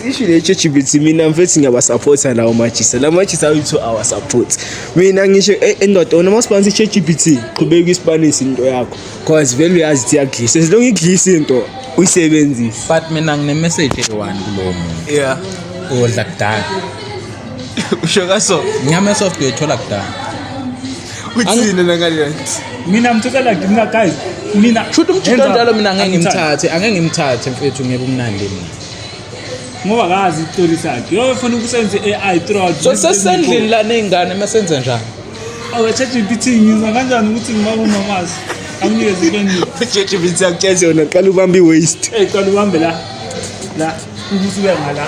issue le ChatGPT mina mfethu ngiyabasupporta lawo majisa la majisa awethu our support mina ngisho endoda ona masibanzi ChatGPT qhubeka iSpanish into yakho cause vele uyazi ukuthi yaglisa as long iglisa into uyisebenzise but mina ngine message e1 kulo muntu yeah odla kudala usho kaso nyama software ithola kudala uthini nakanje mina mthukela ngina guys mina shothi umthutho njalo mina angeke ngimthathe mfethu ngeke umnandi mina ngoba kazi istory sakhe yo ufuna ukusenza AI throughout so sesendlini la nezingane masenze njani ChatGPT ngizwa kanjani ukuthi ngimabumamazi angiyezi kwenye ChatGPT akutshela yona qala ubambe waste qala ubambe la ukuthi ube ngala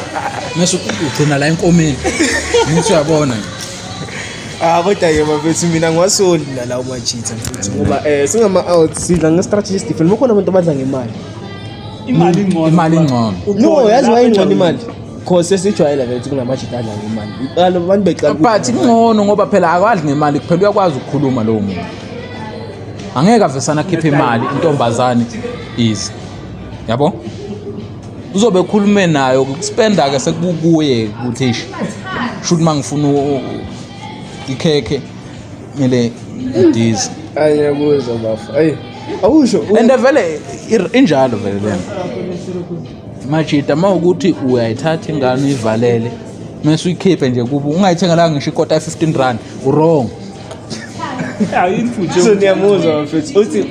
mase ugcina la enkomeni ngithi uyabona kodwa ke bafethu mina ngiwasoli lawo majitha mfethu ngoba singama out sidla nge-strategies different mokhona abantu abadla ngemali imali ngcono no yazi wayingcono imali cause sesijwayela vele kunamajita adla ngemali iqala abantu beqala but ingcono ngoba phela akwadli ngemali kuphela uyakwazi ukukhuluma lowo muntu angeke avesana akhiphe imali intombazane easy yabo uzobe ekhulume nayo ukuspenda ke sekubuye ukuthi should mangifuna ikhekhe mele dizi ayabuza bafu awusho and vele injalo vele lena majita mawukuthi uyayithatha ingane uyivalele mase uyikhiphe nje kuba ungayithenga la ngisho ikota 15 rand wrong ayinfuthe so niyamuzwa mfethu uthi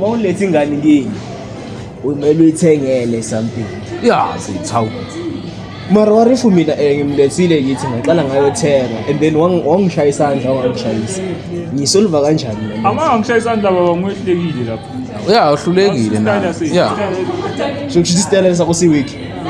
mawulethe ingane kini umele uyithengele something yazi ithawu mara warifu mina ngimlethile yithi ngaqala ngayo thera and then wangishaya isandla wangishayisa ngisolva kanjani mina ngishaya isandla baba ngwehlekile lapho uhlulekile na yeah so ngithi style sakho siwiki